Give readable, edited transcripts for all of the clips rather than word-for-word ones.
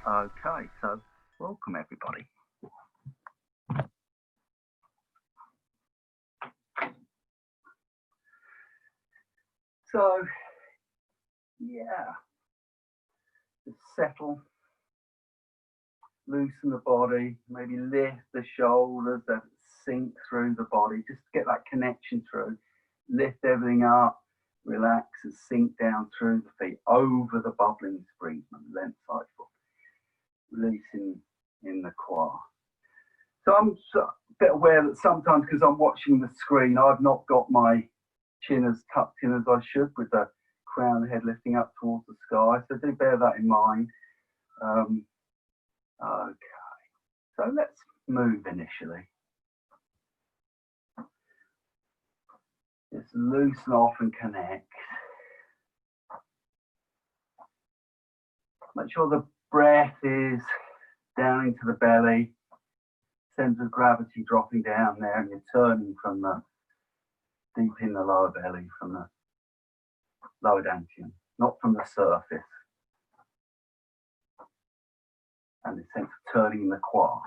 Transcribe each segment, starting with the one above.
Okay, so welcome everybody. So, yeah, just settle, loosen the body, maybe lift the shoulders, that sink through the body, just get that connection through. Lift everything up, relax and sink down through the feet, over the bubbling springs on the left side foot, releasing in the quad. So I'm a bit aware that sometimes, because I'm watching the screen, I've not got my chin as tucked in as I should, with the crown of the head lifting up towards the sky. So do bear that in mind. Okay, so let's move initially. Just loosen off and connect. Make sure the breath is down into the belly, center of gravity dropping down there, and you're turning from the deep in the lower belly, from the lower dantian, not from the surface. And the sense of turning in the quad.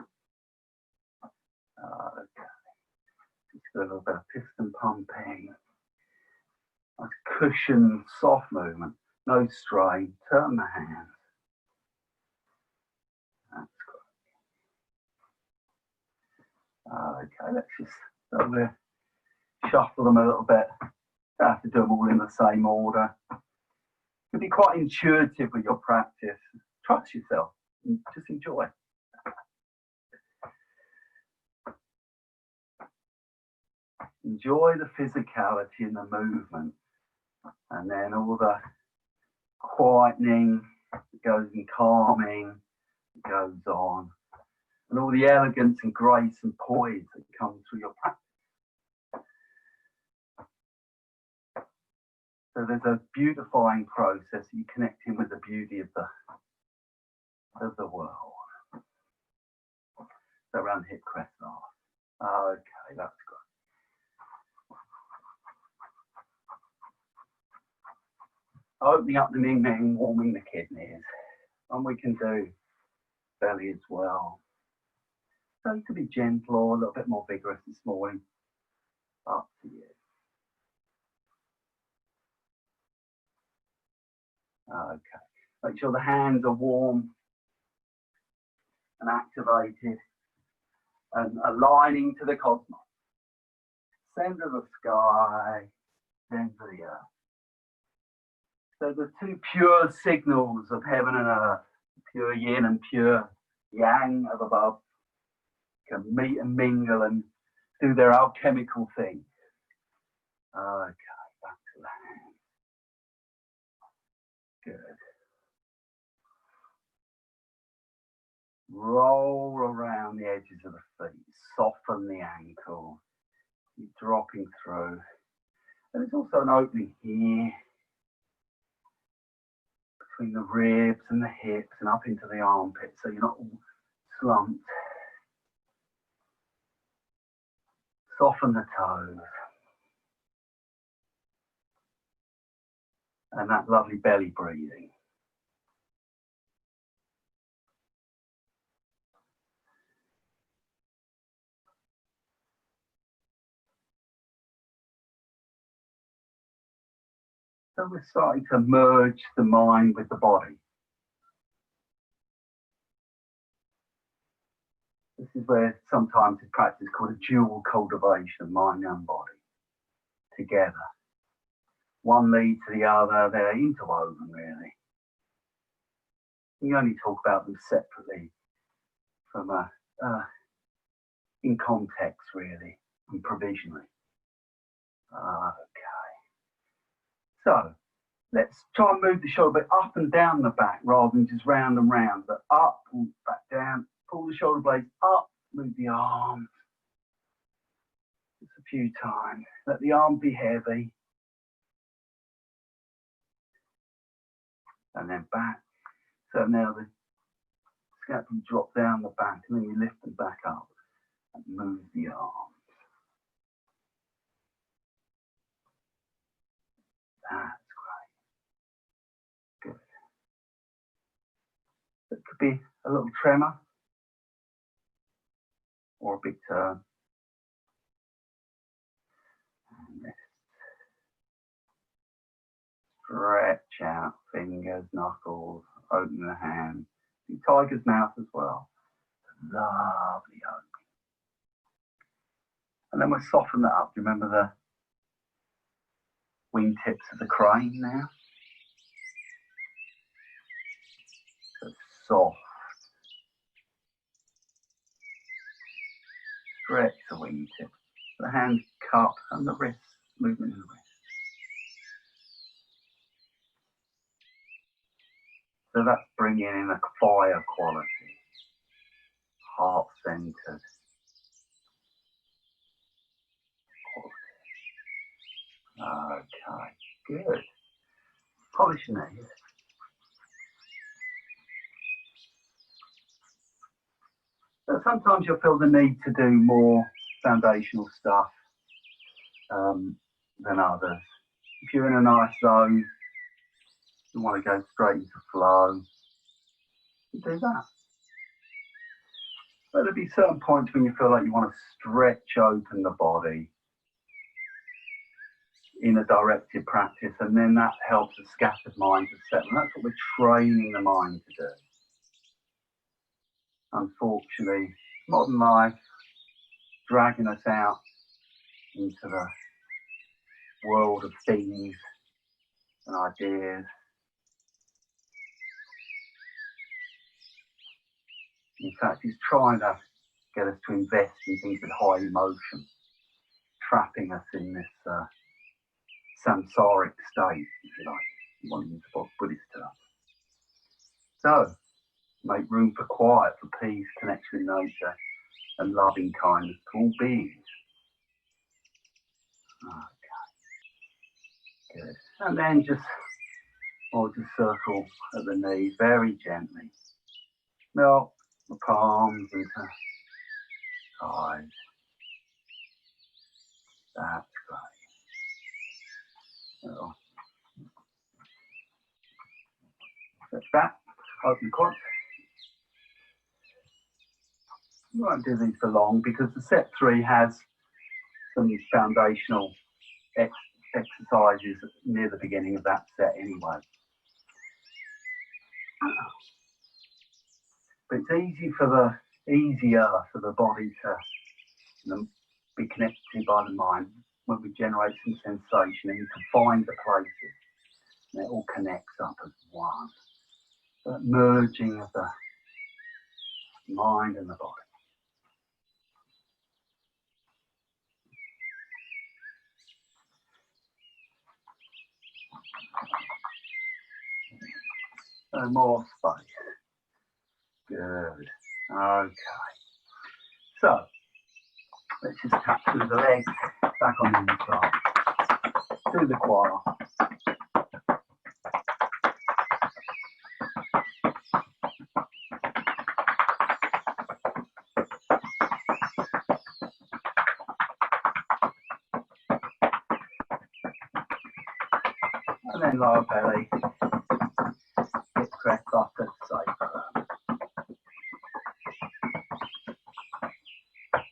Okay. Just a little bit of piston pumping. Nice cushion, soft movement, no strain. Turn the hands. That's great. Okay, let's just shuffle them a little bit. Don't have to do them all in the same order. It can be quite intuitive with your practice. Trust yourself and just enjoy. Enjoy the physicality and the movement, and then all the quietening that goes in, calming that goes on, and all the elegance and grace and poise that comes through your practice. So there's a beautifying process. You connect in with the beauty of the world. So around the hip crest off. Okay, that's great. Opening up the Ming Ming, warming the kidneys. And we can do belly as well. So you could be gentle or a little bit more vigorous this morning. Up to you. Okay. Make sure the hands are warm and activated and aligning to the cosmos. Center of the sky, center of the earth. So the two pure signals of heaven and earth, pure yin and pure yang of above, can meet and mingle and do their alchemical thing. Okay, back to the hands. Good. Roll around the edges of the feet, soften the ankle, keep dropping through. And there's also an opening here, between the ribs and the hips and up into the armpits, so you're not all slumped. Soften the toes. And that lovely belly breathing. So we're starting to merge the mind with the body. This is where sometimes in practice is called a dual cultivation of mind and body together. One leads to the other, they're interwoven really. You only talk about them separately from in context really, and provisionally. Okay. So let's try and move the shoulder bit up and down the back rather than just round and round, but up and back down. Pull the shoulder blades up, move the arms. Just a few times. Let the arm be heavy. And then back. So now the scapula drop down the back and then you lift them back up and move the arms. That's great. Good. It could be a little tremor or a big turn. And stretch out fingers, knuckles, open the hand. Do tiger's mouth as well. Lovely open. And then we'll soften that up. Remember the wingtips of the crane now? So soft. Stretch the wingtip. The hand cup and the wrist, movement in the wrist. So that's bringing in a fire quality, heart-centered quality. Okay, good. Polish your knees. So sometimes you'll feel the need to do more foundational stuff than others. If you're in a nice zone, you want to go straight into flow, you do that. But there'll be certain points when you feel like you want to stretch open the body in a directed practice, and then that helps a scattered mind to settle. And that's what we're training the mind to do. Unfortunately, modern life dragging us out into the world of things and ideas. In fact, he's trying to get us to invest in things with high emotion, trapping us in this samsaric state, if you like. You want to use the Buddhist term. So, make room for quiet, for peace, connection with nature, and loving kindness to all beings. Okay. Good. And then just circle at the knees very gently. Melt the palms into thighs. That's great. So, stretch back, open quads. We won't do these for long because the set 3 has some foundational exercises near the beginning of that set anyway. But it's easier for the body to be connected to by the mind when we generate some sensation, and you can find the places and it all connects up as one. That merging of the mind and the body. So more space. Good. Okay. So let's just tap through the legs, back on the inside. Do the choir. And then lower belly. Hip crest up at sacrum.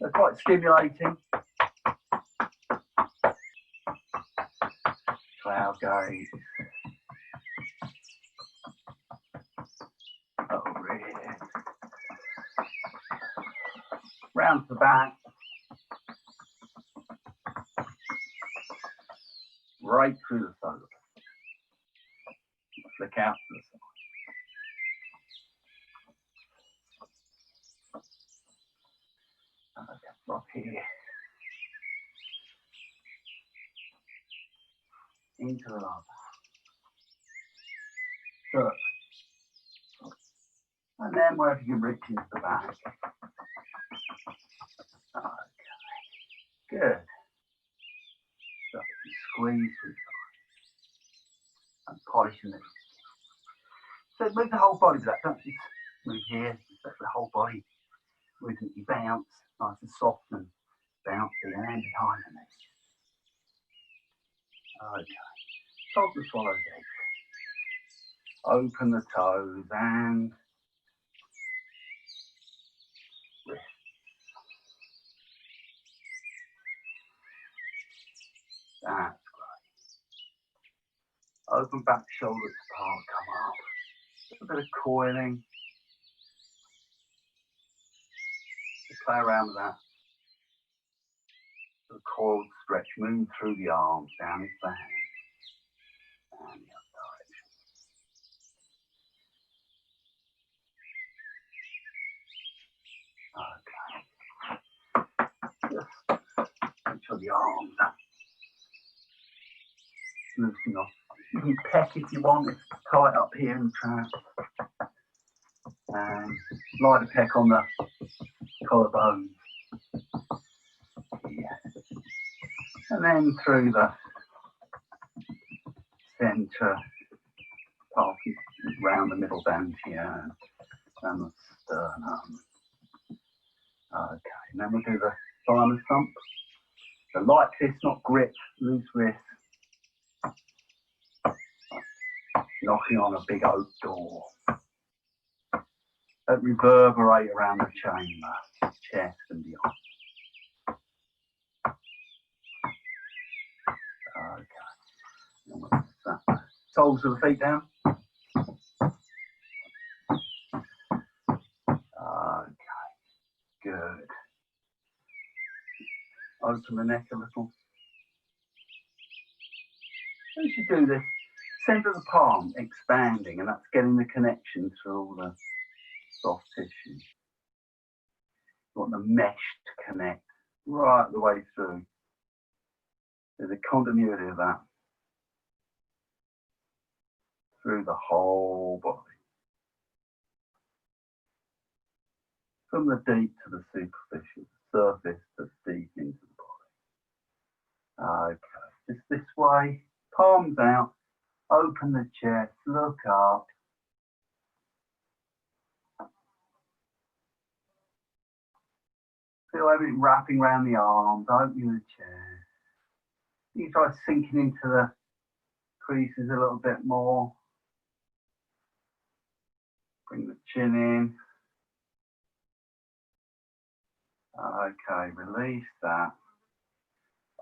They're quite stimulating. Cloud gaze. Overhead. Round to the back. Right through the solar. Flick out to the side. Up here. Into the lower. Good. And then wherever you reach into the back. Okay. Good. So you squeeze through the side. And polishing it. So move the whole body with that. Don't just move here. Just let the whole body rhythmically bounce. Nice and soft and bouncy. And then behind the knee. Okay. Hold the swallow legs. Open the toes and That's great. Open back shoulders apart, come up. A bit of coiling. Just play around with that. The coiled stretch, move through the arms, down into the hands, and the other direction. Okay. Just make sure the arms are loosening off. You can peck if you want, it's tight up here in the trap. And light a peck on the collarbones. Yeah. And then through the centre, passing round the middle down here, and the sternum. Okay, and then we'll do the thymus thump. So like this, not grip, loose wrist. Knocking on a big oak door. That reverberate around the chamber, chest and beyond. Okay. Soles of the feet down. Okay. Good. Open the neck a little. As you do this, centre of the palm expanding, and that's getting the connection through all the soft tissue. You want the mesh to connect right the way through. There's a continuity of that through the whole body. From the deep to the superficial, surface to deep into the body. Okay, just this way, palms out, open the chest, look up. Feel everything wrapping around the arms, opening the chest. You try sinking into the creases a little bit more. Bring the chin in. Okay, release that.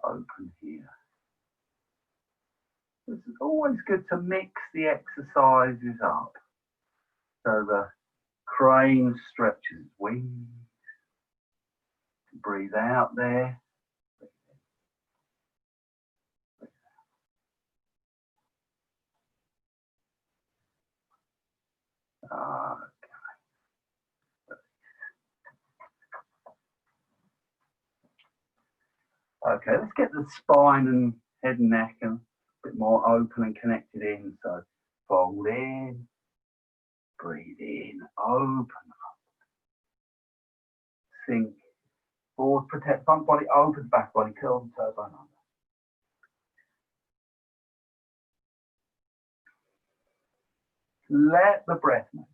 Open here. It's always good to mix the exercises up. So the crane stretches wings. Breathe out there. Okay, let's get the spine and head and neck a bit more open and connected in. So fold in, breathe in, open up, sink forward, protect front body, open back body, curl the toe bone under. Let the breath move.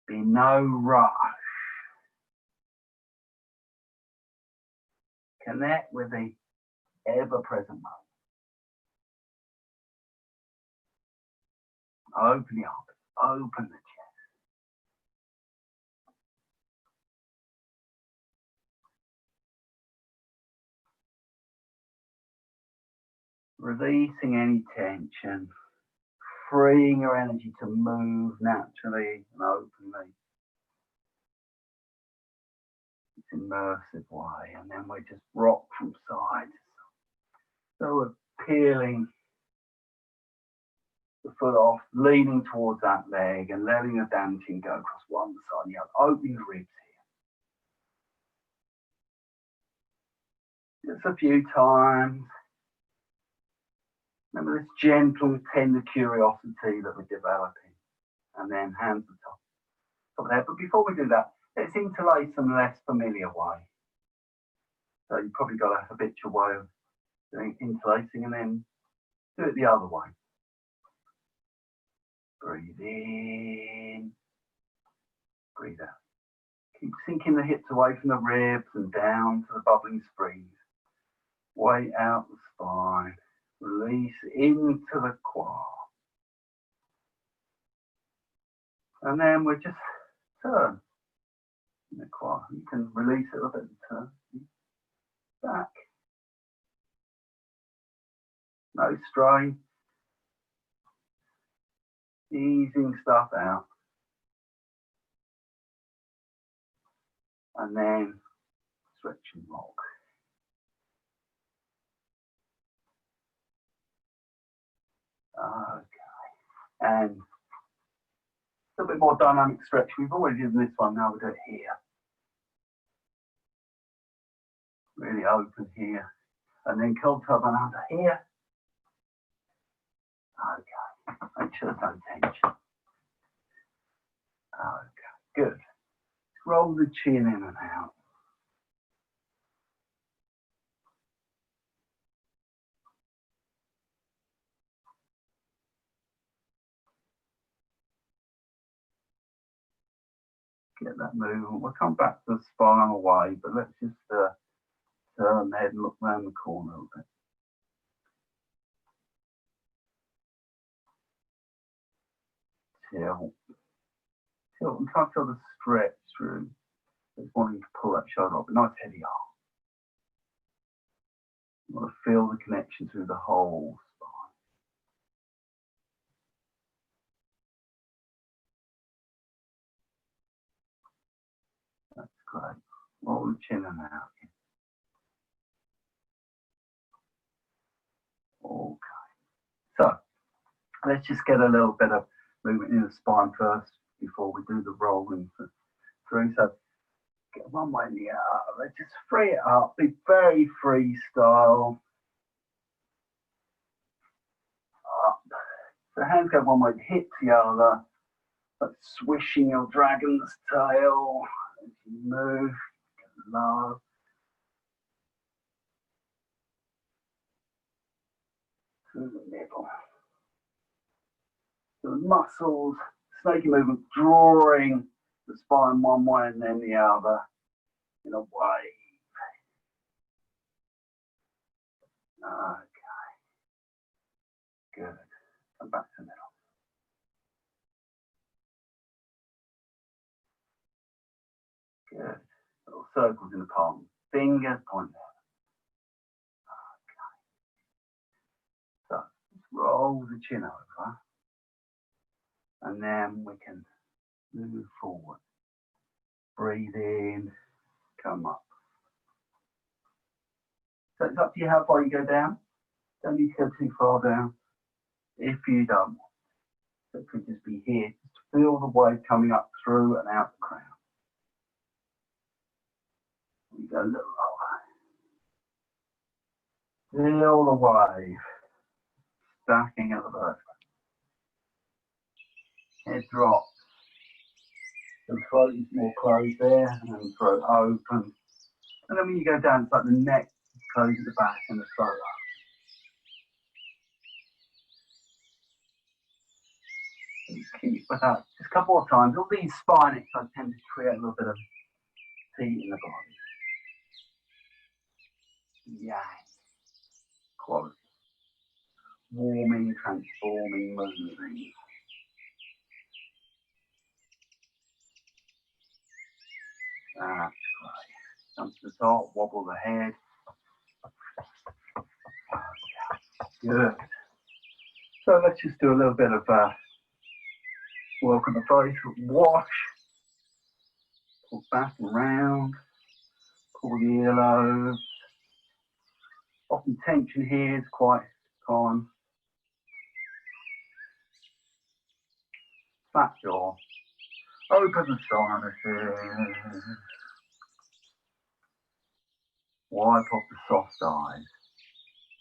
Be no rush. Connect with the ever-present moment. Open the arms, open the chest. Releasing any tension, freeing your energy to move naturally and openly. It's immersive way, and then we just rock from side to side. So we're peeling the foot off, leaning towards that leg and letting the dancing go across one side and the other, opening the ribs here. Just a few times. Remember this gentle, tender curiosity that we're developing. And then hands on top of the head. But before we do that, let's interlace some less familiar way. So you've probably got a habitual way of doing interlacing, and then do it the other way. Breathe in, breathe out. Keep sinking the hips away from the ribs and down to the bubbling springs. Weight out the spine. Release into the quad. And then we just turn in the quad. You can release it a bit and turn. back. No strain. Easing stuff out. And then stretch and rock. Okay. And a little bit more dynamic stretch. We've already done this one, now we'll do it here. Really open here. And then curl turbine under here. Okay. Make sure there's no tension. Okay, good. Roll the chin in and out. Get that movement. We'll come back to the spinal way, but let's just turn the head and look around the corner a little bit. Tilt. Tilt and try to feel the stretch through. Just wanting to pull that shoulder up, but nice heavy arm. You want to feel the connection through the whole spine. That's great. Roll the chin and out. Okay. So let's just get a little bit of movement in the spine first before we do the rolling through. So get one way in the other. Just free it up. Be very freestyle. Up. So hands go one way, hips the other. Like swishing your dragon's tail as you move. Low. Through the middle. So the muscles, snaky movement, drawing the spine one way and then the other in a wave. Okay. Good. Come back to the middle. Good. Little circles in the palm. Fingers point out. Okay. So just roll the chin over. And then we can move forward. Breathe in, come up. So it's up to you how far you go down. Don't need to go too far down if you don't want. So it could just be here. Just feel the wave coming up through and out the crown. We go a little lower. Feel the wave stacking at the vertebrae. Head drops. The throat is more closed there, and then the throat open. And then when you go down, it's like the neck closes the back and the throat up. Keep with that just a couple of times. All these spine exercises tend to create a little bit of heat in the body. Yang. Quality. Warming, transforming, moving. That's great. Come to the top, wobble the head. Good. So let's just do a little bit of work on the face. Wash. Pull back and round. Pull the earlobes. Often tension here is quite common. Flat jaw. Open the sinuses. Wipe off the soft eyes.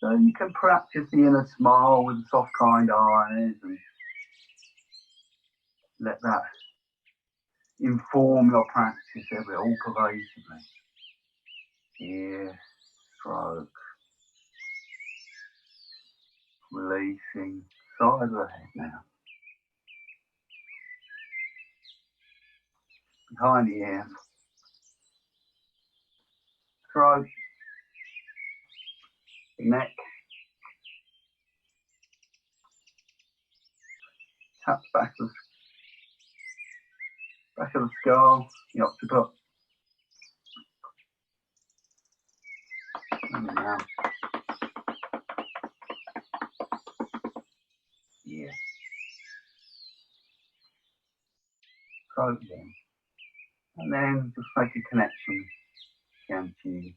So you can practice the inner smile with soft, kind eyes and let that inform your practice all pervasively. Ear, stroke, releasing, side of the head now. Behind the ears, throat, neck, tap back of the skull, the occiput. down. Yeah. Throat in. And then just make a connection again to you.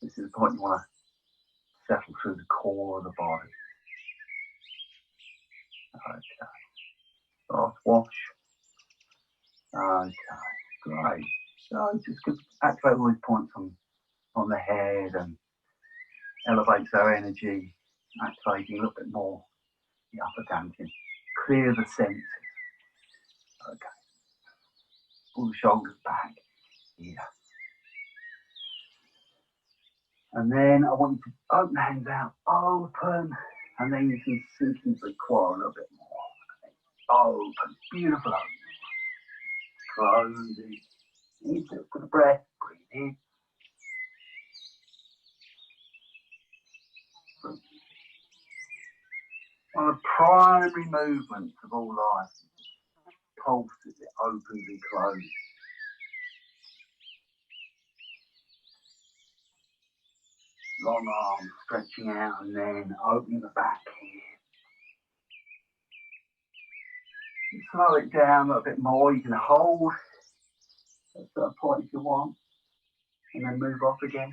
This is the point you want to settle through the core of the body. Okay. Soft wash. Okay. Great. So just activate all these points on the head and elevates our energy, activating a little bit more the upper dantian. Clear the senses. Okay. Pull the shoulders back. Yeah. And then I want you to open the hands out, open, and then you can sink into the core a little bit more. Open, beautiful open. Close it. Use it for the breath. Breathe in. Breathe. One of the primary movements of all life. Pulses, it opens and closes. Long arms stretching out and then opening the back here. Slow it down a little bit more. You can hold at that point if you want, and then move off again.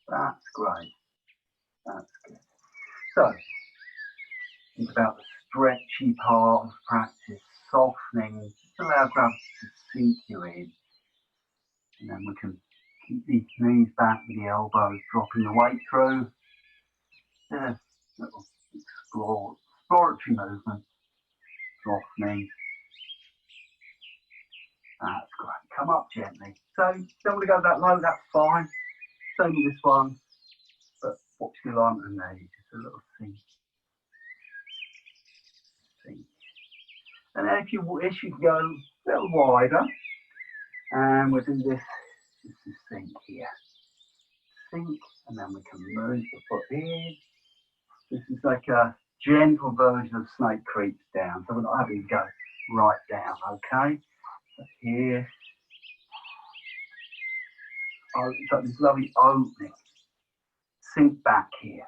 That's great. That's good. So, think about the stretchy part of practice, softening, just allow gravity to sink you in. And then we can keep the knees back with the elbows, dropping the weight through. Yeah, little exploratory movement, softening. That's great. Come up gently. So, don't want to go that low, that's fine. Same with this one, but watch the alignment of the knees, just a little sink. Sink. And then if you wish, you can go a little wider. And we'll do this. This is sink here. Sink, and then we can move the foot in. This is like a gentle version of snake creeps down, so we're not having to go right down, okay? So here. Oh, it's like this lovely opening. Sink back here.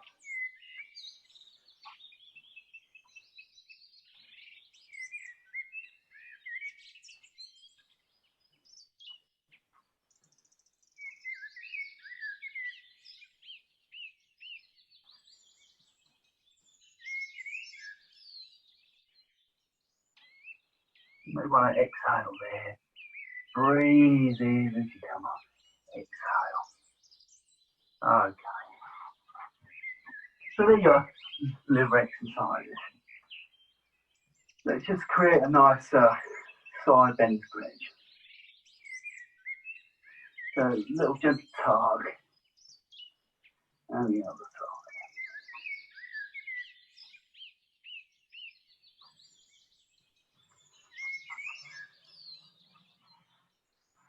You may want to exhale there. Breathe in as you come up. Exhale. Okay. So there you go. Liver exercises. Let's just create a nice side bend stretch. So little gentle tug. And the other side.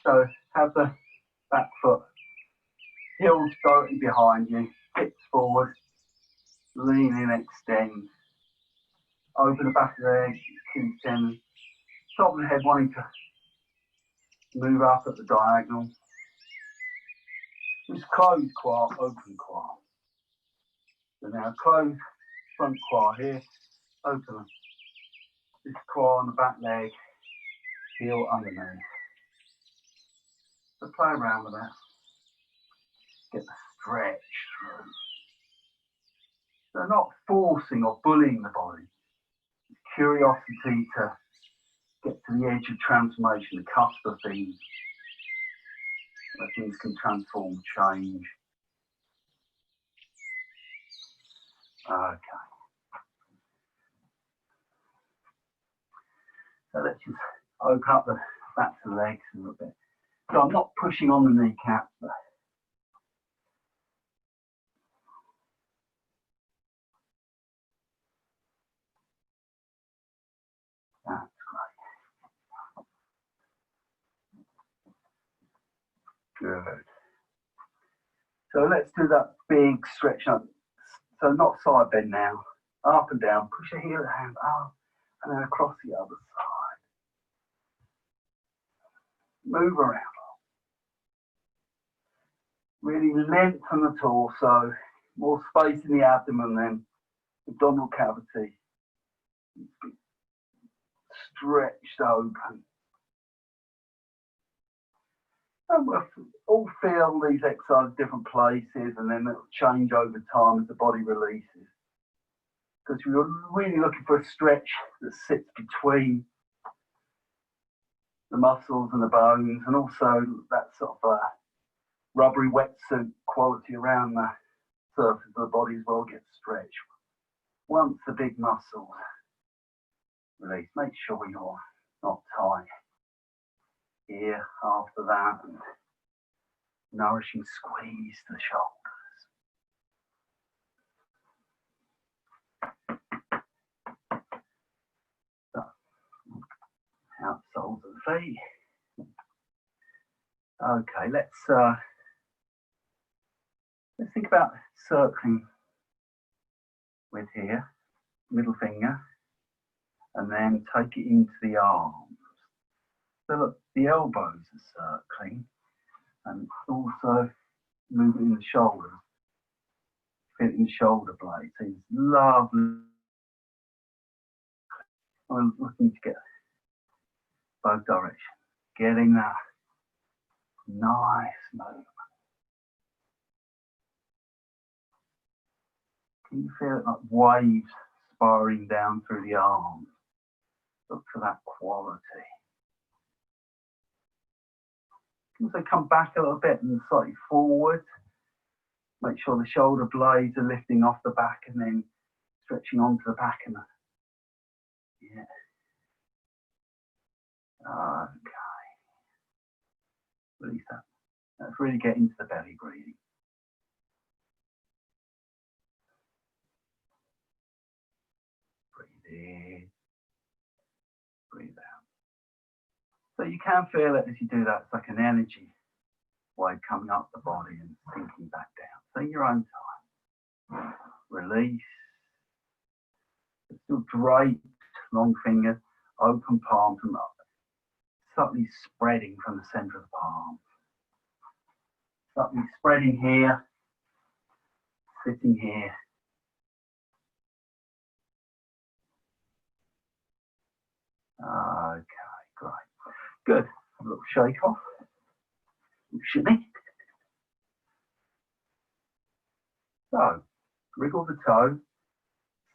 So have the back foot heels directly behind you, hips forward, lean in, extend. Open the back of the leg, chin extend. Top of the head wanting to move up at the diagonal. Just close quad, open quad. So now close front quad here, open this quad on the back leg, heel underneath. So play around with that. Get the stretch through. So not forcing or bullying the body. Curiosity to get to the edge of transformation, the cusp of things, where things can transform, change. Okay. So let's just open up the backs of the legs a little bit. So I'm not pushing on the kneecap, but that's great. Good. So let's do that big stretch up. So not side bend now, Up and down, push the heel hand up and then across the other side. Move around. Really lengthen the torso, more space in the abdomen then abdominal cavity. Stretched open. And we'll all feel these exercises in different places, and then it'll change over time as the body releases. Because we're really looking for a stretch that sits between the muscles and the bones, and also that sort of rubbery wetsuit quality around the surface of the body as well gets stretched. Once the big muscles release, make sure you're not tight here after that, and nourishing squeeze the shoulders. So, out the soles of the feet. Okay, let's think about circling with here, middle finger, and then take it into the arms. So look, the elbows are circling, and also moving the shoulders, fitting the shoulder blades. So it's lovely. I'm looking to get both directions, getting that nice movement. Can you feel it like waves spiraling down through the arms? Look for that quality. Also come back a little bit and slightly forward. Make sure the shoulder blades are lifting off the back and then stretching onto the back and yeah. Okay. Release that. Let's really get into the belly breathing. Breathe in. Breathe out. So you can feel it as you do that. It's like an energy wave coming up the body and sinking back down. So in your own time. Release. Still draped, long fingers, open palms and up. Subtly spreading from the center of the palm. Subtly spreading here. Sitting here. Okay, great. Good. A little shake off. Shimmy. So, wriggle the toe,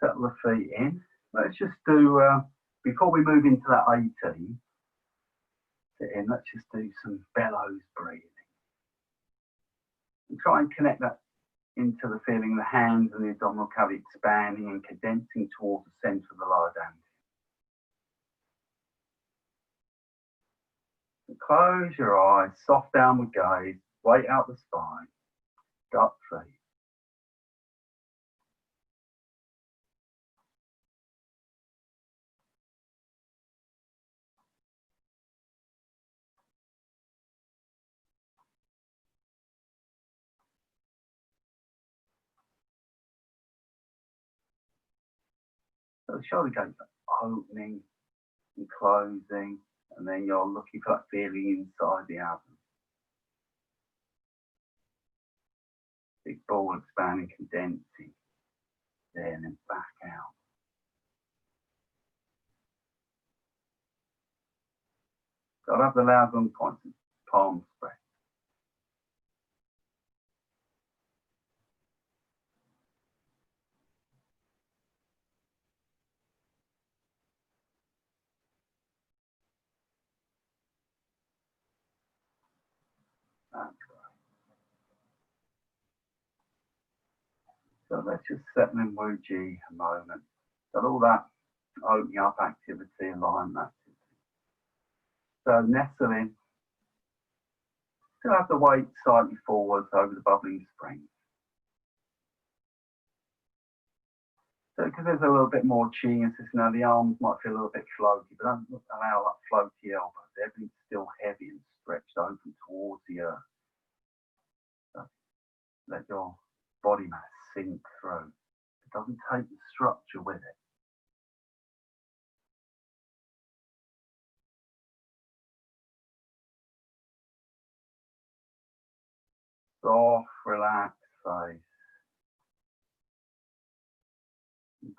settle the feet in. Let's just do, before we move into that 18, sit in, let's just do some bellows breathing. And try and connect that into the feeling of the hands and the abdominal cavity expanding and condensing towards the center of the lower dantian. Close your eyes, soft downward gaze, weight out the spine, gut feet. So the shoulder gates are opening and closing, and then you're looking for that feeling inside the abdomen. Big ball expanding, condensing, there and then back out. Got to have the loud lung points and palms spread. That's right. So let's just settle in Wu-Ji a moment. Got all that opening up activity, alignment activity. So nestle in. Still have the weight slightly forwards over the bubbling spring. So because there's a little bit more chi and now the arms might feel a little bit floaty, but don't allow that floaty elbows. Everything's still heavy and stretched open towards the earth. So let your body mass sink through. It doesn't take the structure with it. Soft, relaxed face.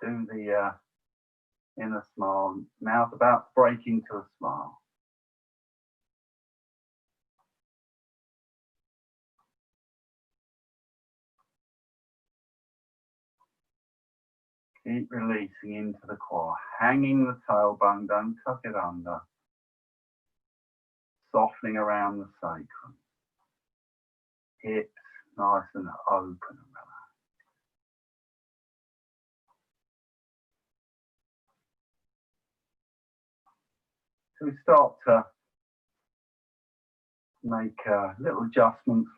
Do the inner smile, mouth about to break into a smile. Keep releasing into the core, hanging the tailbone, don't tuck it under. Softening around the sacrum. Hips nice and open and relaxed. So we start to make little adjustments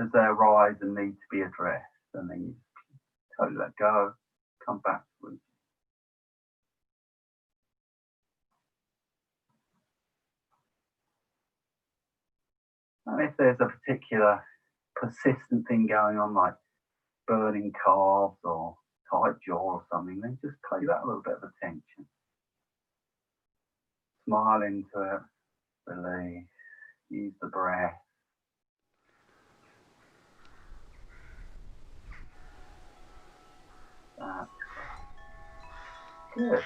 as they arise and need to be addressed, and then you totally let go, come back to it. And if there's a particular persistent thing going on, like burning calves or tight jaw or something, then just pay that a little bit of attention. Smile into it, release, use the breath. That's good.